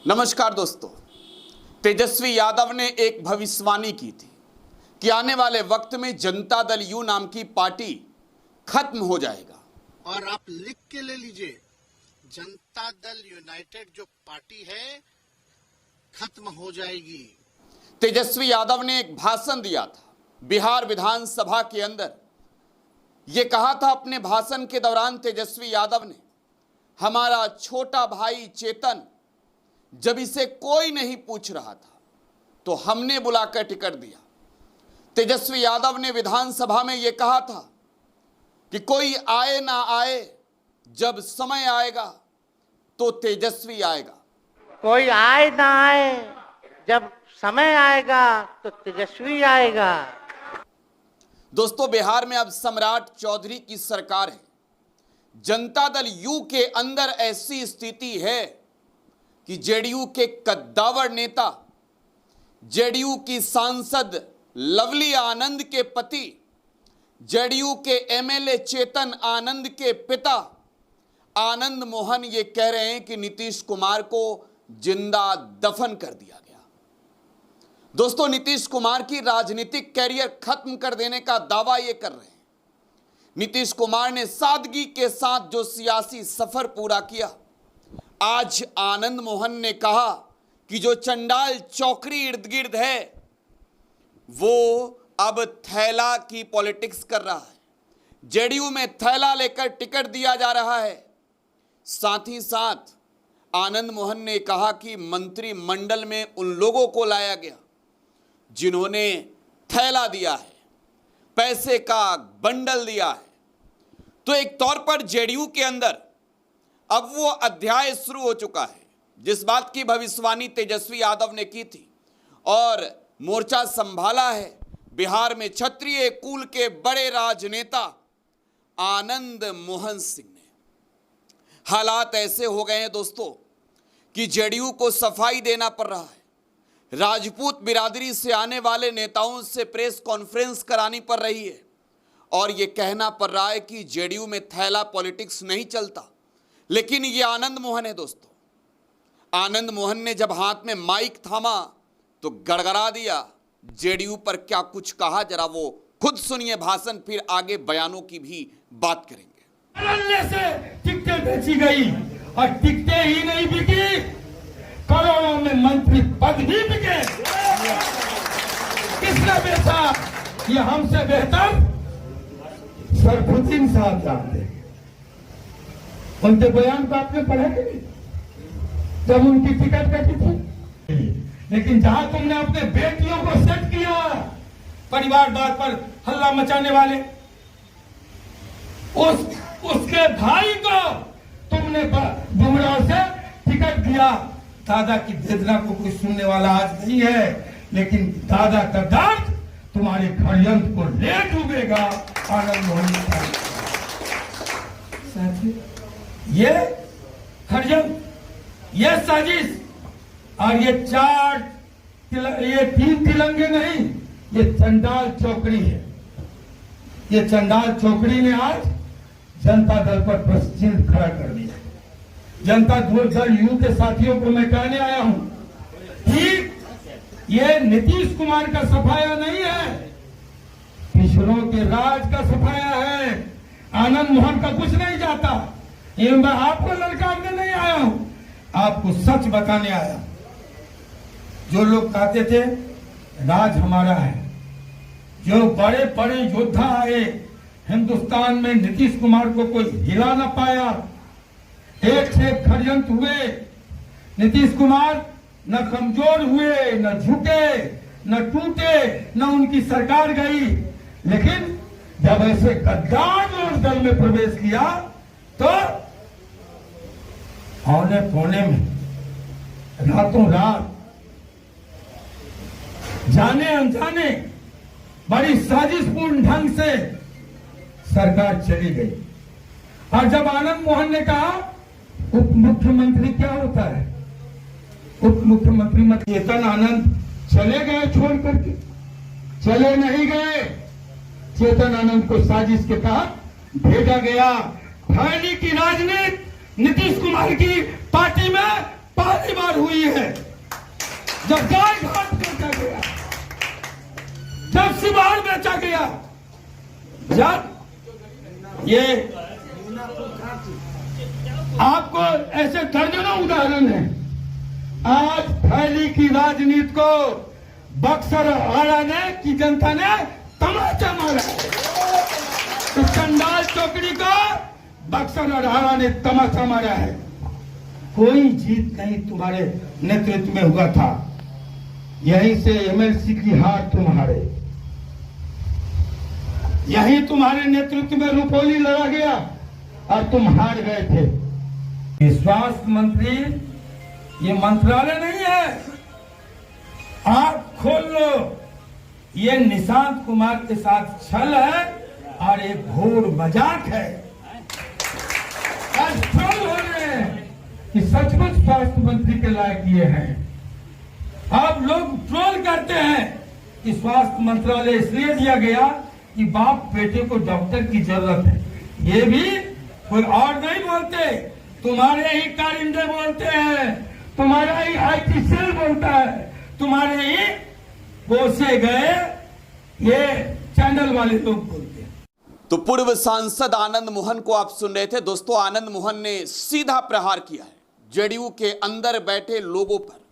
नमस्कार दोस्तों, तेजस्वी यादव ने एक भविष्यवाणी की थी कि आने वाले वक्त में जनता दल यू नाम की पार्टी खत्म हो जाएगा। और आप लिख के ले लीजिए, जनता दल यूनाइटेड जो पार्टी है खत्म हो जाएगी। तेजस्वी यादव ने एक भाषण दिया था बिहार विधानसभा के अंदर। यह कहा था अपने भाषण के दौरान तेजस्वी यादव ने, हमारा छोटा भाई चेतन जब इसे कोई नहीं पूछ रहा था तो हमने बुलाकर टिकट दिया। तेजस्वी यादव ने विधानसभा में यह कहा था कि कोई आए ना आए, जब समय आएगा तो तेजस्वी आएगा। कोई आए ना आए, जब समय आएगा तो तेजस्वी आएगा। दोस्तों, बिहार में अब सम्राट चौधरी की सरकार है। जनता दल यू के अंदर ऐसी स्थिति है कि जेडीयू के कद्दावर नेता, जेडीयू की सांसद लवली आनंद के पति, जेडीयू के एमएलए चेतन आनंद के पिता आनंद मोहन ये कह रहे हैं कि नीतीश कुमार को जिंदा दफन कर दिया गया। दोस्तों, नीतीश कुमार की राजनीतिक कैरियर खत्म कर देने का दावा ये कर रहे हैं। नीतीश कुमार ने सादगी के साथ जो सियासी सफर पूरा किया, आज आनंद मोहन ने कहा कि जो चंडाल चौकड़ी इर्द गिर्द है वो अब थैला की पॉलिटिक्स कर रहा है। जेडीयू में थैला लेकर टिकट दिया जा रहा है। साथ ही साथ आनंद मोहन ने कहा कि मंत्रिमंडल में उन लोगों को लाया गया जिन्होंने थैला दिया है, पैसे का बंडल दिया है। तो एक तौर पर जेडीयू के अंदर अब वो अध्याय शुरू हो चुका है जिस बात की भविष्यवाणी तेजस्वी यादव ने की थी और मोर्चा संभाला है बिहार में क्षत्रिय कुल के बड़े राजनेता आनंद मोहन सिंह ने। हालात ऐसे हो गए हैं दोस्तों कि जेडीयू को सफाई देना पड़ रहा है। राजपूत बिरादरी से आने वाले नेताओं से प्रेस कॉन्फ्रेंस करानी पड़ रही है और यह कहना पड़ रहा है कि जेडीयू में थैला पॉलिटिक्स नहीं चलता। लेकिन ये आनंद मोहन है दोस्तों। आनंद मोहन ने जब हाथ में माइक थामा तो गड़गड़ा दिया। जेडीयू पर क्या कुछ कहा, जरा वो खुद सुनिए भाषण, फिर आगे बयानों की भी बात करेंगे। धड़ल्ले से टिकटें बेची गई और टिकटें ही नहीं बिकी, करोड़ों में मंत्री पद भी बिके। किसने बेचा ये हमसे बेहतर सरफुद्दीन साहब जानते हैं। उनके बयान को आपने पढ़ा कि नहीं जब उनकी टिकट कटी थी? लेकिन जहां तुमने अपने बेटियों को सेट किया, परिवारवाद पर हल्ला मचाने वाले, उसके भाई को तुमने बुमराह से टिकट दिया। दादा की वेदना को कोई सुनने वाला आज नहीं है, लेकिन दादा का दर्द तुम्हारे षड्यंत्र को ले डूबेगा। आनंद मोहन ये षड्यंत्र, ये साजिश और ये ये 3 तिलंगे नहीं, ये चंडाल चौकड़ी है। ये चंडाल चौकड़ी ने आज जनता दल पर प्रश्न खड़ा कर दिया। जनता दल यू के साथियों को मैं कहने आया हूं कि ये नीतीश कुमार का सफाया नहीं है, पिछड़ों के राज का सफाया है। आनंद मोहन का कुछ नहीं जाता। ये मैं आपको ललकारने नहीं आया हूं, आपको सच बताने आया। जो लोग कहते थे राज हमारा है, जो बड़े बड़े योद्धा आए हिंदुस्तान में, नीतीश कुमार को कोई हिला ना पाया। एक से एक षड्यंत्र हुए, नीतीश कुमार न कमजोर हुए, न झुके, न टूटे, न उनकी सरकार गई। लेकिन जब ऐसे गद्दार लोग दल में प्रवेश किया तो औने पौने में, रातों रात, जाने अनजाने, बड़ी साजिशपूर्ण ढंग से सरकार चली गई। और जब आनंद मोहन ने कहा उप मुख्यमंत्री क्या होता है, उप मुख्यमंत्री मतलब चेतन आनंद चले गए छोड़ करके, चले नहीं गए। चेतन आनंद को साजिश के तहत भेजा गया। फैली की राजनीति नीतीश कुमार की पार्टी में पहली बार हुई है जब गाय घाट बेचा गया, जब सिवार बेचा गया, जब ये आपको ऐसे दर्जनों उदाहरण है। आज फैली की राजनीति को बक्सर और आरा ने की जनता ने तमाचा मारा है। तो चंडाल चौकड़ी को बक्सर और आरा ने तमाचा मारा है। कोई जीत नहीं तुम्हारे नेतृत्व में हुआ था। यहीं से एमएलसी की हार तुम्हारे, यहीं तुम्हारे नेतृत्व में रुपौली लड़ा गया और तुम हार गए थे। ये स्वास्थ्य मंत्री ये मंत्रालय नहीं है, आप खोल लो। ये निशांत कुमार के साथ छल है और एक घोर मजाक है। आज ट्रोल हो रहे हैं कि सचमुच स्वास्थ्य मंत्री के लायक ये हैं। अब लोग ट्रोल करते हैं कि स्वास्थ्य मंत्रालय इसलिए दिया गया कि बाप बेटे को डॉक्टर की जरूरत है। ये भी कोई और नहीं बोलते, तुम्हारे ही कारिंदे बोलते हैं, तुम्हारा ही आईटी सेल बोलता है, तुम्हारे ही पोसे गए ये चैनल वाले लोग बोलते हैं। तो पूर्व सांसद आनंद मोहन को आप सुन रहे थे। दोस्तों, आनंद मोहन ने सीधा प्रहार किया है जेडीयू के अंदर बैठे लोगों पर।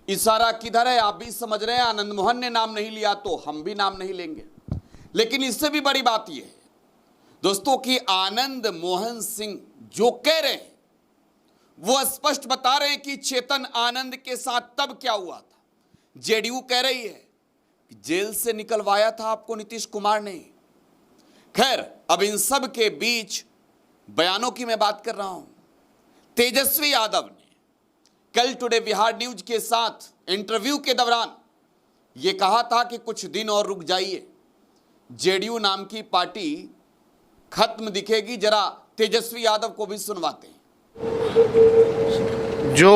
इशारा किधर है आप भी समझ रहे हैं। आनंद मोहन ने नाम नहीं लिया तो हम भी नाम नहीं लेंगे। लेकिन इससे भी बड़ी बात यह है दोस्तों कि आनंद मोहन सिंह जो कह रहे हैं वो स्पष्ट बता रहे हैं कि चेतन आनंद के साथ तब क्या हुआ था। जेडीयू कह रही है कि जेल से निकलवाया था आपको नीतीश कुमार ने। खैर, अब इन सब के बीच बयानों की मैं बात कर रहा हूं। तेजस्वी यादव ने कल टुडे बिहार न्यूज के साथ इंटरव्यू के दौरान यह कहा था कि कुछ दिन और रुक जाइए, जेडीयू नाम की पार्टी खत्म दिखेगी। जरा तेजस्वी यादव को भी सुनवाते हैं। जो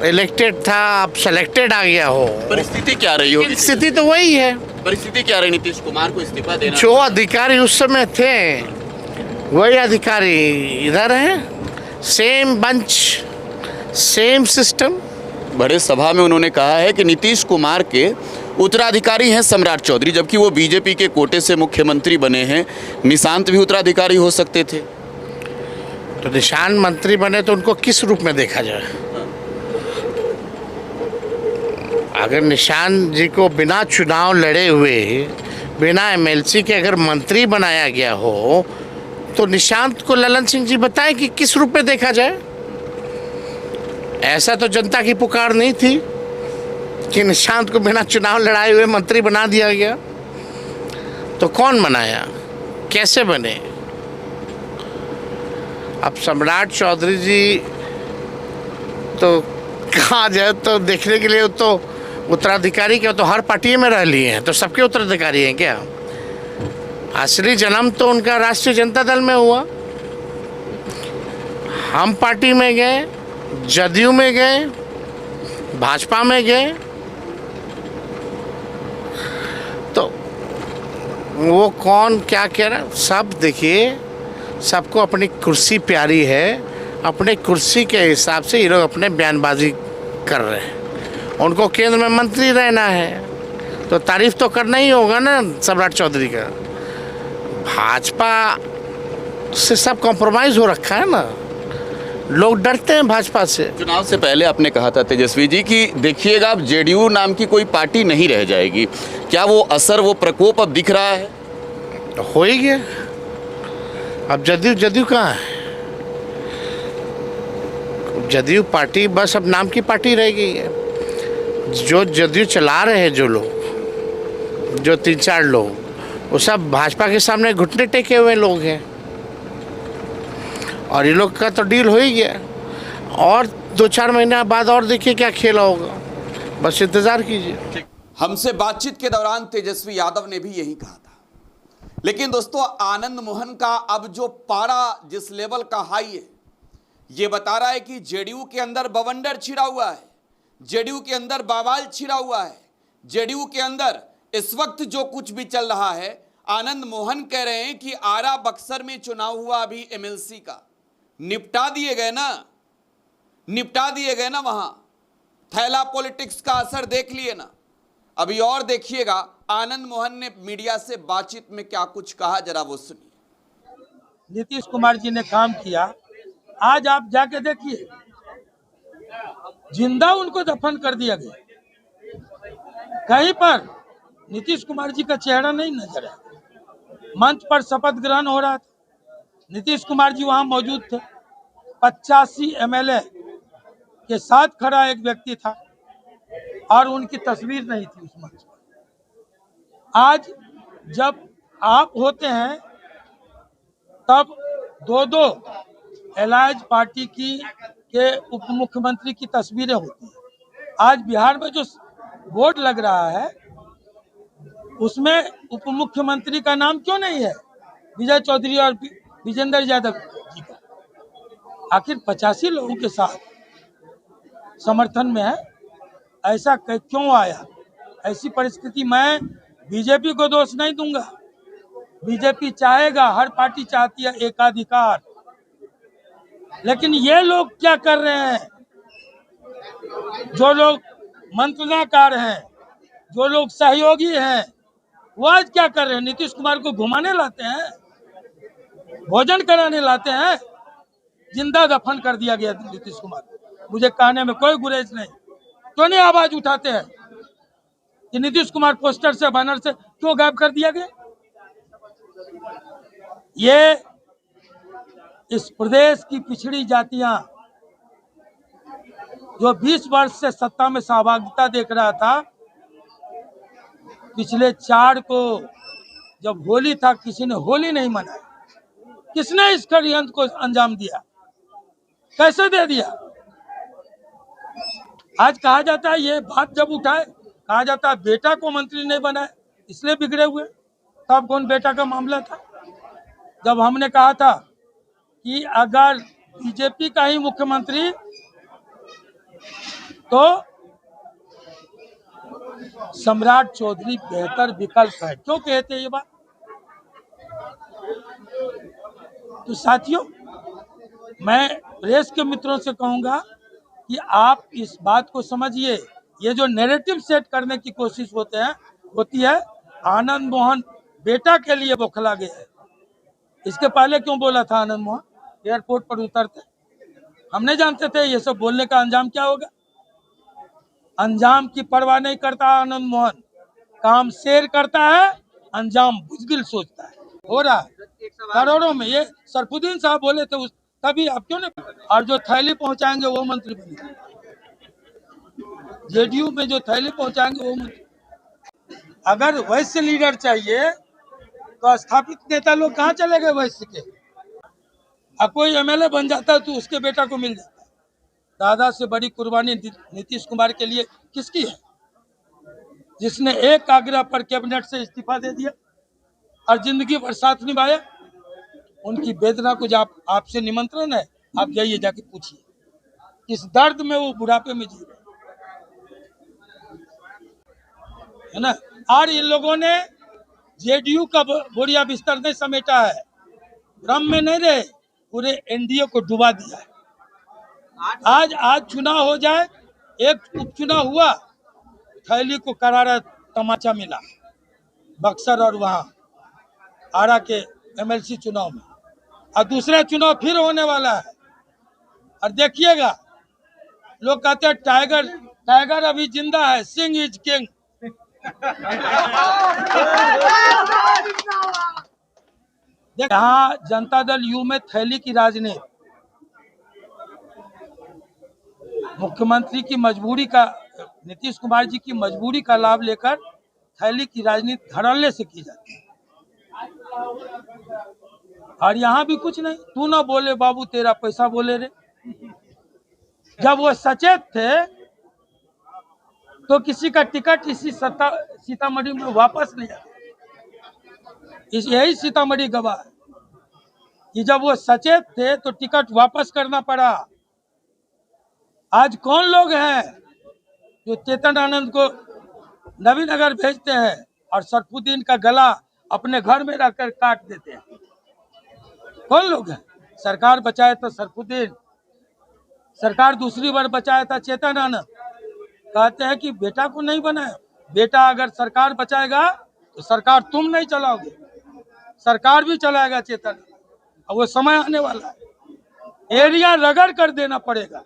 इलेक्टेड था अब सेलेक्टेड आ गया हो। परिस्थिति क्या रही होगी? स्थिति तो वही है। परिस्थिति क्या रही? नीतीश कुमार को इस्तीफा देना। जो अधिकारी उस समय थे वही अधिकारी इधर है। Same bunch, same system. बड़े सभा में उन्होंने कहा है कि नीतीश कुमार के उत्तराधिकारी हैं सम्राट चौधरी, जबकि वो बीजेपी के कोटे से मुख्यमंत्री बने हैं। निशांत भी उत्तराधिकारी हो सकते थे। तो निशांत मंत्री बने तो उनको किस रूप में देखा जाए? अगर निशांत जी को बिना चुनाव लड़े हुए, बिना एमएलसी के अगर मंत्री बनाया गया हो तो निशांत को ललन सिंह जी बताएं कि किस रूप में देखा जाए। ऐसा तो जनता की पुकार नहीं थी कि निशांत को बिना चुनाव लड़ाए हुए मंत्री बना दिया गया। तो कौन बनाया, कैसे बने? अब सम्राट चौधरी जी तो कहा जाए तो देखने के लिए तो उत्तराधिकारी क्या, तो हर पार्टी में रह लिए हैं तो सबके उत्तराधिकारी हैं क्या? असली जन्म तो उनका राष्ट्रीय जनता दल में हुआ। हम पार्टी में गए, जदयू में गए, भाजपा में गए, तो वो कौन क्या कह रहा, सब देखिए, सबको अपनी कुर्सी प्यारी है। अपने कुर्सी के हिसाब से ये लोग अपने बयानबाजी कर रहे हैं। उनको केंद्र में मंत्री रहना है तो तारीफ तो करना ही होगा ना सम्राट चौधरी का। भाजपा से सब कॉम्प्रोमाइज़ हो रखा है ना, लोग डरते हैं भाजपा से। चुनाव से पहले आपने कहा था तेजस्वी जी कि देखिएगा अब जेडीयू नाम की कोई पार्टी नहीं रह जाएगी। क्या वो असर, वो प्रकोप अब दिख रहा है? हो ही गया। अब जदयू कहाँ है? जदयू पार्टी बस अब नाम की पार्टी रह गई है। जो जदयू चला रहे हैं जो लोग, जो 3-4 लोग, वो सब भाजपा के सामने घुटने टेके हुए लोग हैं। और ये लोग का तो डील हो ही गया। और 2-4 महीना बाद और देखिए क्या खेला होगा, बस इंतजार कीजिए। हमसे बातचीत के दौरान तेजस्वी यादव ने भी यही कहा था। लेकिन दोस्तों, आनंद मोहन का अब जो पारा जिस लेवल का हाई है, यह बता रहा है कि जेडीयू के अंदर बवंडर छिड़ा हुआ है, जेडीयू के अंदर बवाल छिड़ा हुआ है। जेडीयू के अंदर इस वक्त जो कुछ भी चल रहा है, आनंद मोहन कह रहे हैं कि आरा बक्सर में चुनाव हुआ अभी एमएलसी का, निपटा दिए गए ना वहां। थैला पॉलिटिक्स का असर देख लिए ना, अभी और देखिएगा आनंद मोहन ने मीडिया से बातचीत में क्या कुछ कहा, जरा वो सुनिए। नीतीश कुमार जी ने काम किया, आज आप जाके देखिए जिंदा उनको दफन कर दिया गया। कहीं पर नीतीश कुमार जी का चेहरा नहीं नजर आया। मंच पर शपथ ग्रहण हो रहा था, नीतीश कुमार जी वहां मौजूद थे। 85 एमएलए के साथ खड़ा एक व्यक्ति था और उनकी तस्वीर नहीं थी उस मंच पर। आज जब आप होते हैं तब दो एलायंस पार्टी की के उप मुख्यमंत्री की तस्वीरें होती हैं। आज बिहार में जो बोर्ड लग रहा है उसमें उप मुख्यमंत्री का नाम क्यों नहीं है, विजय चौधरी और विजेंद्र यादव जी का? आखिर 85 लोगों के साथ समर्थन में है, ऐसा क्यों आया? ऐसी परिस्थिति मैं बीजेपी को दोष नहीं दूंगा। बीजेपी चाहेगा, हर पार्टी चाहती है एकाधिकार, लेकिन ये लोग क्या कर रहे हैं? जो लोग मंत्रणाकार हैं, जो लोग सहयोगी हैं, वो आज क्या कर रहे हैं? नीतीश कुमार को घुमाने लाते हैं, भोजन कराने लाते हैं। जिंदा दफन कर दिया गया नीतीश कुमार। मुझे कहने में कोई गुरेज नहीं। क्यों नहीं आवाज उठाते हैं कि नीतीश कुमार पोस्टर से, बैनर से क्यों गायब कर दिया गया? ये इस प्रदेश की पिछड़ी जातियां जो 20 वर्ष से सत्ता में सहभागिता देख रहा था, पिछले 4 को जब होली था किसी ने होली नहीं मनाई। किसने इस षड्यंत्र को अंजाम दिया? कैसे दे दिया? आज कहा जाता है, ये बात जब उठाए कहा जाता है बेटा को मंत्री नहीं बनाए इसलिए बिगड़े हुए। तब कौन बेटा का मामला था? जब हमने कहा था कि अगर बीजेपी का ही मुख्यमंत्री तो सम्राट चौधरी बेहतर विकल्प है। क्यों कहते हैं ये बात? तो साथियों, मैं प्रेस के मित्रों से कहूंगा कि आप इस बात को समझिए। ये जो नैरेटिव सेट करने की कोशिश होती है, आनंद मोहन बेटा के लिए बौखला गया है। इसके पहले क्यों बोला था आनंद मोहन? एयरपोर्ट पर उतरते हम नहीं जानते थे ये सब बोलने का अंजाम क्या होगा। अंजाम की परवाह नहीं करता आनंद मोहन, काम शेर करता है, अंजाम बुजदिल सोचता है। हो रहा है करोड़ों में। ये सरफुद्दीन साहब बोले थे तभी आप क्यों नहीं? और जो थैली पहुंचाएंगे वो मंत्री बनेंगे। जेडीयू में जो थैली पहुंचाएंगे वो मंत्री। अगर वैश्य लीडर चाहिए तो स्थापित नेता लोग कहाँ चले गए वैश्य के? अब कोई एमएलए बन जाता है तो उसके बेटा को मिल जाता है। दादा से बड़ी कुर्बानी नीतीश कुमार के लिए किसकी है? जिसने एक आग्रह पर कैबिनेट से इस्तीफा दे दिया और जिंदगी भर साथ निभाया। उनकी वेदना को आपसे निमंत्रण है, आप जाइए जाके पूछिए किस दर्द में वो बुढ़ापे में जी रहे है ना। और इन लोगों ने जेडीयू का बोरिया बिस्तर नहीं समेटा है, भ्रम में नहीं रहे, पूरे एनडीए को डुबा दिया है। आज चुनाव हो जाए, एक उपचुनाव हुआ, थैली को करारा तमाचा मिला बक्सर और वहां आरा के एमएलसी चुनाव में, और दूसरा चुनाव फिर होने वाला है। और देखिएगा लोग कहते हैं टाइगर अभी जिंदा है, सिंह इज किंग। यहाँ जनता दल यू में थैली की राजनीति, मुख्यमंत्री की मजबूरी का, नीतीश कुमार जी की मजबूरी का लाभ लेकर थैली की राजनीति धड़ल्ले से की जाती है। और यहाँ भी कुछ नहीं, तू ना बोले बाबू तेरा पैसा बोले रे। जब वो सचेत थे तो किसी का टिकट इसी सीतामढ़ी में वापस नहीं आया। यही सीतामढ़ी गवाह है कि जब वो सचेत थे तो टिकट वापस करना पड़ा। आज कौन लोग हैं जो चेतन आनंद को नवीनगर भेजते हैं और सरफुद्दीन का गला अपने घर में रखकर काट देते हैं? कौन लोग हैं? सरकार बचाए तो सरफुद्दीन, सरकार दूसरी बार बचाया था चेतन आनंद, कहते हैं कि बेटा को नहीं बनाया। बेटा अगर सरकार बचाएगा तो सरकार तुम नहीं चलाओगे, सरकार भी चलाएगा चेतन। अब वो समय आने वाला है, एरिया रगड़ कर देना पड़ेगा।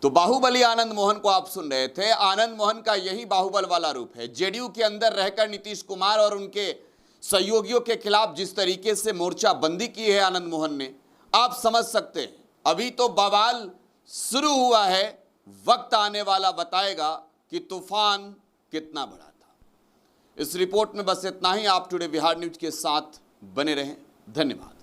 तो बाहुबली आनंद मोहन को आप सुन रहे थे। आनंद मोहन का यही बाहुबल वाला रूप है। जेडीयू के अंदर रहकर नीतीश कुमार और उनके सहयोगियों के खिलाफ जिस तरीके से मोर्चाबंदी की है आनंद मोहन ने, आप समझ सकते हैं। अभी तो बवाल शुरू हुआ है, वक्त आने वाला बताएगा कि तूफान कितना बड़ा था। इस रिपोर्ट में बस इतना ही। आप टुडे बिहार न्यूज के साथ बने रहें। धन्यवाद।